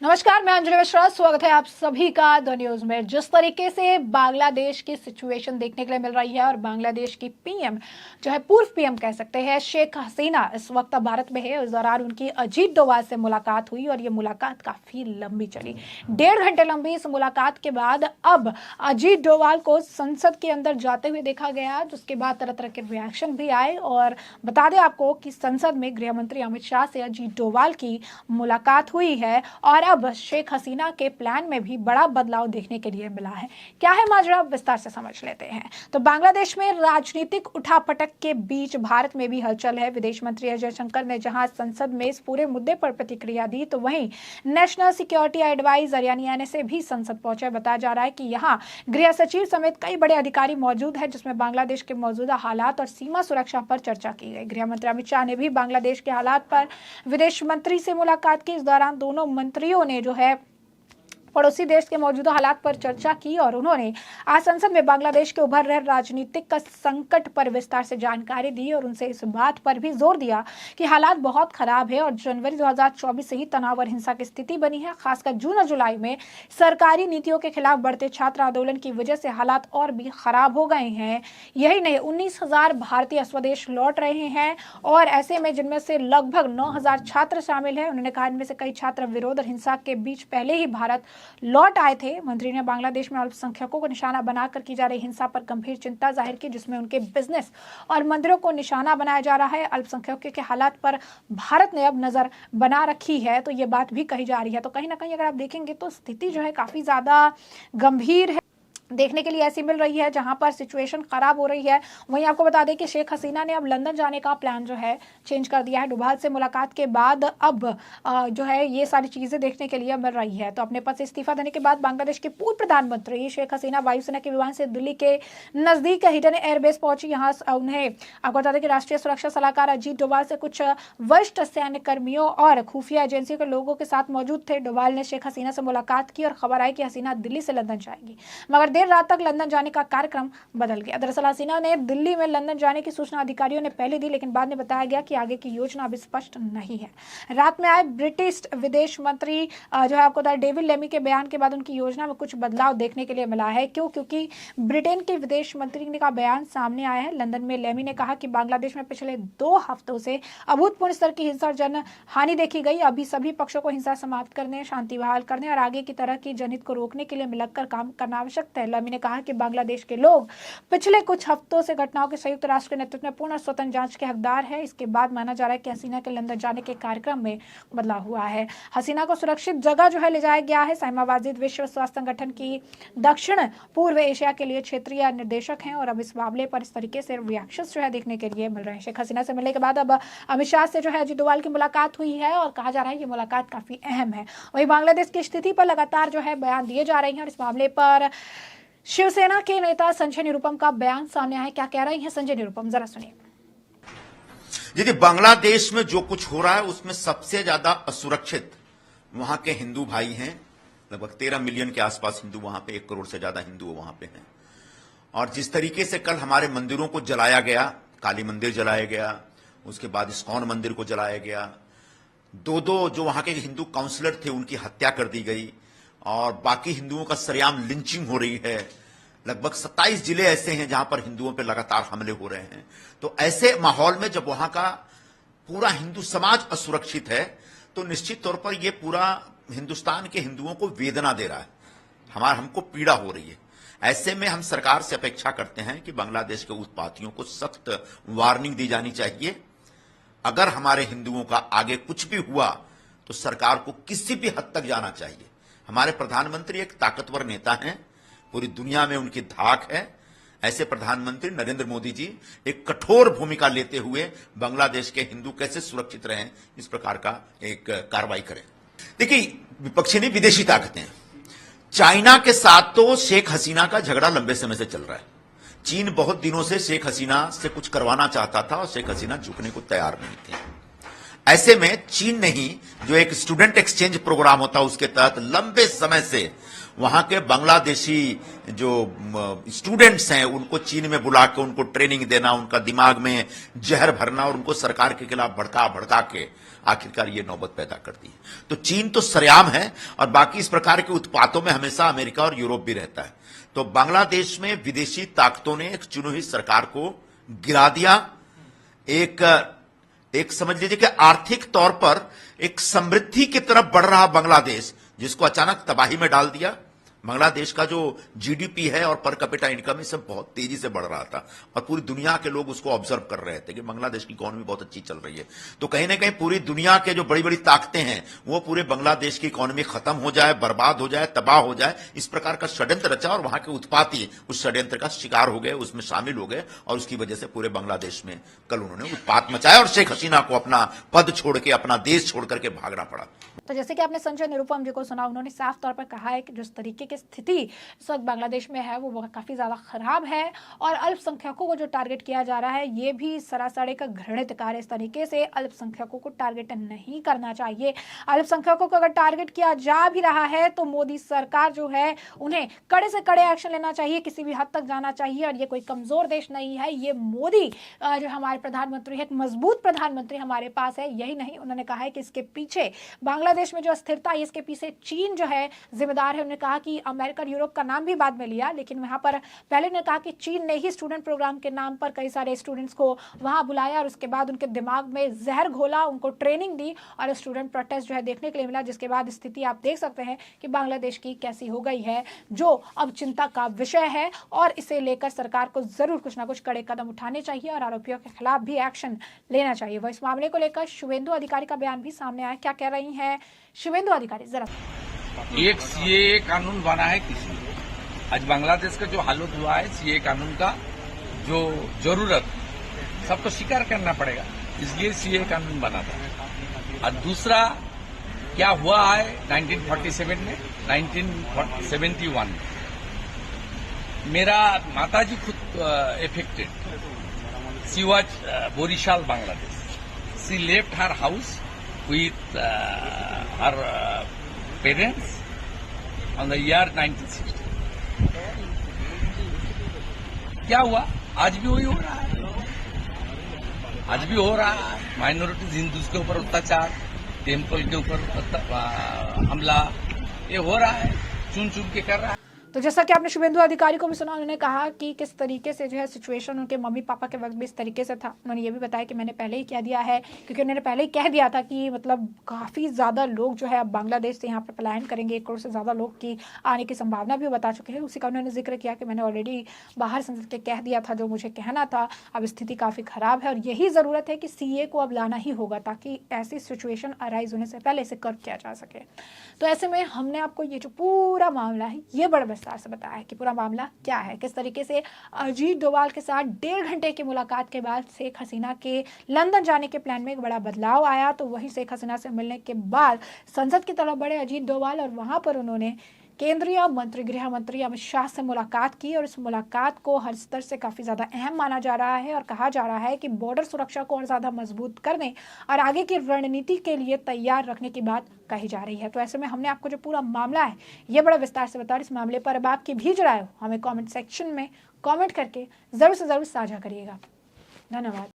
नमस्कार, मैं अंजलि मिश्रा। स्वागत है आप सभी का द न्यूज में। जिस तरीके से बांग्लादेश की सिचुएशन देखने के लिए मिल रही है और बांग्लादेश की पीएम जो है, पूर्व पीएम कह सकते हैं, शेख हसीना इस वक्त भारत में है। इस दौरान उनकी अजीत डोभाल से मुलाकात हुई और ये मुलाकात काफी लंबी चली, 1.5 घंटे लंबी। इस मुलाकात के बाद अब अजीत डोभाल को संसद के अंदर जाते हुए देखा गया, जिसके बाद तरह तरह के रिएक्शन भी आए। और बता दें आपको कि संसद में गृह मंत्री अमित शाह से अजीत डोभाल की मुलाकात हुई है और अब शेख हसीना के प्लान में भी बड़ा बदलाव देखने के लिए मिला है। क्या है माजरा, विस्तार से समझ लेते हैं। तो बांग्लादेश में राजनीतिक उठापटक के बीच भारत में भी हलचल है। विदेश मंत्री एस जयशंकर ने जहां संसद में इस पूरे मुद्दे पर प्रतिक्रिया दी, तो वहीं नेशनल सिक्योरिटी एडवाइजर यानी एनएसए भी संसद पहुंचे। बताया जा रहा है कि यहां गृह सचिव समेत कई बड़े अधिकारी मौजूद हैं, जिसमें बांग्लादेश के मौजूदा हालात और सीमा सुरक्षा पर चर्चा की गई। गृह मंत्री अमित शाह ने भी बांग्लादेश के हालात पर विदेश मंत्री से मुलाकात की। इस दौरान दोनों मंत्रियों ने जो है पड़ोसी देश के मौजूदा हालात पर चर्चा की और उन्होंने आज संसद में बांग्लादेश के उभर रहे राजनीतिक संकट पर विस्तार से जानकारी दी और उनसे इस बात पर भी जोर दिया कि हालात बहुत खराब है और जनवरी 2024 से ही तनाव और हिंसा की स्थिति बनी है। खासकर जून और जुलाई में सरकारी नीतियों के खिलाफ बढ़ते छात्र आंदोलन की वजह से हालात और भी खराब हो गए हैं। यही नहीं, 19,000 भारतीय स्वदेश लौट रहे हैं और ऐसे में जिनमें से लगभग 9,000 छात्र शामिल हैं। उन्होंने कहा इनमें से कई छात्र विरोध और हिंसा के बीच पहले ही भारत लौट आए थे। मंत्री ने बांग्लादेश में अल्पसंख्यकों को निशाना बनाकर की जा रही हिंसा पर गंभीर चिंता जाहिर की, जिसमें उनके बिजनेस और मंदिरों को निशाना बनाया जा रहा है। अल्पसंख्यकों के हालात पर भारत ने अब नजर बना रखी है, तो ये बात भी कही जा रही है। तो कहीं ना कहीं अगर आप देखेंगे तो स्थिति जो है काफी ज्यादा गंभीर है, देखने के लिए ऐसी मिल रही है, जहां पर सिचुएशन खराब हो रही है। वहीं आपको बता दें कि शेख हसीना ने अब लंदन जाने का प्लान जो है चेंज कर दिया है। डोभाल से मुलाकात के बाद अब जो है ये सारी चीजें देखने के लिए मिल रही है। तो अपने पद से इस्तीफा देने के बाद बांग्लादेश के पूर्व प्रधानमंत्री शेख हसीना वायुसेना के विमान से दिल्ली के नजदीक हिडन एयरबेस पहुंची। यहाँ उन्हें आपको बता दें कि राष्ट्रीय सुरक्षा सलाहकार अजीत डोभाल से कुछ वरिष्ठ सैन्य कर्मियों और खुफिया एजेंसी के लोगों के साथ मौजूद थे। डोभाल ने शेख हसीना से मुलाकात की और खबर आई कि हसीना दिल्ली से लंदन जाएगी, मगर देर रात तक लंदन जाने का कार्यक्रम बदल गया। दरअसल हसीना ने दिल्ली में लंदन जाने की सूचना अधिकारियों ने पहले दी, लेकिन बाद में बताया गया कि आगे की योजना अभी स्पष्ट नहीं है। रात में आए ब्रिटिश विदेश मंत्री जो है आपको बता डेविड लेमी के बयान के बाद उनकी योजना में कुछ बदलाव देखने के लिए मिला है। क्योंकि ब्रिटेन के विदेश मंत्री का बयान सामने आया है। लंदन में लेमी ने कहा कि बांग्लादेश में पिछले 2 हफ्तों से अभूतपूर्व स्तर की हिंसा और जन हानि देखी गई। अभी सभी पक्षों को हिंसा समाप्त करने, शांति बहाल करने और आगे की तरह की जनहित को रोकने के लिए मिलकर काम करना आवश्यक है। लेमी ने कहा कि बांग्लादेश के लोग पिछले कुछ हफ्तों से घटनाओं के संयुक्त राष्ट्र के नेतृत्व में पूर्ण और स्वतंत्र जांच के हकदार है। इसके बाद माना जा रहा है कि हसीना के लंदन जाने के कार्यक्रम में बदलाव हुआ है। हसीना को सुरक्षित जगह जो है ले जाया गया है। साइमा वाजिद विश्व स्वास्थ्य संगठन की दक्षिण पूर्व एशिया के लिए क्षेत्रीय निर्देशक हैं और अब इस मामले पर इस तरीके से रिएक्शंस जो है देखने के लिए मिल रहे हैं। शेख हसीना से मिलने के बाद अब अमित शाह से जो है अजीत डोभाल की मुलाकात हुई है और कहा जा रहा है कि मुलाकात काफी अहम है। वहीं बांग्लादेश की स्थिति पर लगातार जो है बयान दिए जा रहे हैं और इस मामले पर शिवसेना के नेता संजय निरुपम का बयान सामने आया। क्या कह रहे हैं संजय निरुपम, जरा सुनिए। यदि बांग्लादेश में जो कुछ हो रहा है उसमें सबसे ज्यादा असुरक्षित वहां के हिंदू भाई हैं। लगभग 13 मिलियन के आसपास हिंदू वहां पे, 1 करोड़ से ज्यादा हिंदू वहां पे हैं। और जिस तरीके से कल हमारे मंदिरों को जलाया गया, काली मंदिर जलाया गया, उसके बाद इस्कॉन मंदिर को जलाया गया, 2 जो वहां के हिंदू काउंसलर थे उनकी हत्या कर दी गई और बाकी हिंदुओं का सरेआम लिंचिंग हो रही है। लगभग 27 जिले ऐसे हैं जहां पर हिंदुओं पर लगातार हमले हो रहे हैं। तो ऐसे माहौल में जब वहां का पूरा हिंदू समाज असुरक्षित है तो निश्चित तौर पर यह पूरा हिंदुस्तान के हिंदुओं को वेदना दे रहा है, हमको पीड़ा हो रही है। ऐसे में हम सरकार से अपेक्षा करते हैं कि बांग्लादेश के उत्पातियों को सख्त वार्निंग दी जानी चाहिए। अगर हमारे हिंदुओं का आगे कुछ भी हुआ तो सरकार को किसी भी हद तक जाना चाहिए। हमारे प्रधानमंत्री एक ताकतवर नेता हैं, पूरी दुनिया में उनकी धाक है। ऐसे प्रधानमंत्री नरेंद्र मोदी जी एक कठोर भूमिका लेते हुए बांग्लादेश के हिंदू कैसे सुरक्षित रहें, इस प्रकार का एक कार्रवाई करें। देखिए, विपक्षी नहीं, विदेशी ताकतें, चाइना के साथ तो शेख हसीना का झगड़ा लंबे समय से चल रहा है। चीन बहुत दिनों से शेख हसीना से कुछ करवाना चाहता था और शेख हसीना झुकने को तैयार नहीं थे। ऐसे में चीन ने ही जो एक स्टूडेंट एक्सचेंज प्रोग्राम होता उसके तहत लंबे समय से वहां के बांग्लादेशी जो स्टूडेंट्स हैं उनको चीन में बुला के उनको ट्रेनिंग देना, उनका दिमाग में जहर भरना और उनको सरकार के खिलाफ भड़का भड़का के आखिरकार ये नौबत पैदा कर दी। तो चीन तो सरेआम है और बाकी इस प्रकार के उत्पातों में हमेशा अमेरिका और यूरोप भी रहता है। तो बांग्लादेश में विदेशी ताकतों ने एक चुनी हुई सरकार को गिरा दिया। एक समझ लीजिए कि आर्थिक तौर पर एक समृद्धि की तरफ बढ़ रहा बांग्लादेश, जिसको अचानक तबाही में डाल दिया। बांग्लादेश का जो जीडीपी है और पर कैपिटा इनकम इस सब बहुत तेजी से बढ़ रहा था और पूरी दुनिया के लोग उसको ऑब्जर्व कर रहे थे कि बांग्लादेश की इकोनॉमी बहुत अच्छी चल रही है। तो कहीं ना कहीं पूरी दुनिया के जो बड़ी बड़ी ताकतें हैं वो पूरे बांग्लादेश की इकोनॉमी खत्म हो जाए, बर्बाद हो जाए, तबाह हो जाए, इस प्रकार का षड्यंत्र रचा और वहां के उत्पाती उस षड्यंत्र का शिकार हो गए, उसमें शामिल हो गए और उसकी वजह से पूरे बांग्लादेश में कल उन्होंने उत्पात मचाया और शेख हसीना को अपना पद छोड़ के, अपना देश छोड़ करके भागना पड़ा। तो जैसे कि आपने संजय निरुपम जी को सुना, उन्होंने साफ तौर पर कहा है कि जिस तरीके की स्थिति इस वक्त बांग्लादेश में है वो काफी ज्यादा खराब है और अल्पसंख्यकों को जो टारगेट किया जा रहा है ये भी सरासर एक घृणित कार्य। इस तरीके से अल्पसंख्यकों को टारगेट नहीं करना चाहिए। अल्पसंख्यकों को अगर टारगेट किया जा भी रहा है तो मोदी सरकार जो है उन्हें कड़े से कड़े एक्शन लेना चाहिए, किसी भी हद तक जाना चाहिए। और ये कोई कमजोर देश नहीं है, ये मोदी जो हमारे प्रधानमंत्री है, एक मजबूत प्रधानमंत्री हमारे पास है। यही नहीं, उन्होंने कहा है कि इसके पीछे बांग्लादेश में जो अस्थिरता है इसके पीछे चीन जो है जिम्मेदार है। उन्होंने कहा कि अमेरिका यूरोप का नाम भी बाद में लिया, लेकिन वहां पर पहले ने कहा कि चीन ने ही स्टूडेंट प्रोग्राम के नाम पर कई सारे स्टूडेंट्स को वहां बुलाया और उसके बाद उनके दिमाग में जहर घोला, उनको ट्रेनिंग दी और स्टूडेंट प्रोटेस्ट जो है देखने के लिए मिला, जिसके बाद स्थिति आप देख सकते हैं कि बांग्लादेश की कैसी हो गई है, जो अब चिंता का विषय है। और इसे लेकर सरकार को जरूर कुछ ना कुछ कड़े कदम उठाने चाहिए और आरोपियों के खिलाफ भी एक्शन लेना चाहिए। वह इस मामले को लेकर शुभेंदु अधिकारी का बयान भी सामने आया, क्या कह रही हैं शुभेंदु अधिकारी, जरा। एक सीए कानून बना है किसी, आज बांग्लादेश का जो हालत हुआ है सीए कानून का जो जरूरत सबको स्वीकार करना पड़ेगा, इसलिए सीए कानून बना था। और दूसरा क्या हुआ है 1947 में, 1971 में मेरा माताजी खुद affected, she was Barishal Bangladesh, she left her house with her parents on the year 1960। क्या हुआ? आज भी वही हो रहा है, आज भी हो रहा है। माइनॉरिटीज हिंदूज के ऊपर अत्याचार, टेम्पल के ऊपर हमला, ये हो रहा है, चुन चुन के कर रहा है। तो जैसा कि आपने शुभेंदु अधिकारी को भी सुना, उन्होंने कहा कि किस तरीके से जो है सिचुएशन उनके मम्मी पापा के वक्त भी इस तरीके से था। उन्होंने ये भी बताया कि मैंने पहले ही कह दिया है, क्योंकि उन्होंने पहले ही कह दिया था कि मतलब काफ़ी ज़्यादा लोग जो है अब बांग्लादेश से यहाँ पर पलायन करेंगे, 1 करोड़ से ज़्यादा लोग की आने की संभावना भी बता चुके हैं। उसी का उन्होंने जिक्र किया कि मैंने ऑलरेडी बाहर संसद के कह दिया था जो मुझे कहना था, अब स्थिति काफ़ी ख़राब है और यही ज़रूरत है कि सीए को अब लाना ही होगा ताकि ऐसी सिचुएशन अराइज होने से पहले इसे कर्व किया जा सके। तो ऐसे में हमने आपको ये जो पूरा मामला है ये बड़े विस्तार से बताया है कि पूरा मामला क्या है, किस तरीके से अजीत डोभाल के साथ 1.5 घंटे की मुलाकात के बाद शेख हसीना के लंदन जाने के प्लान में एक बड़ा बदलाव आया। तो वही शेख हसीना से मिलने के बाद संसद की तरफ बढ़े अजीत डोभाल और वहां पर उन्होंने केंद्रीय मंत्री, गृह मंत्री अमित शाह से मुलाकात की और इस मुलाकात को हर स्तर से काफ़ी ज़्यादा अहम माना जा रहा है और कहा जा रहा है कि बॉर्डर सुरक्षा को और ज़्यादा मजबूत करने और आगे की रणनीति के लिए तैयार रखने की बात कही जा रही है। तो ऐसे में हमने आपको जो पूरा मामला है ये बड़ा विस्तार से बताया। इस मामले पर अब आपकी भी राय हो हमें कॉमेंट सेक्शन में कॉमेंट करके ज़रूर से ज़रूर साझा करिएगा। धन्यवाद।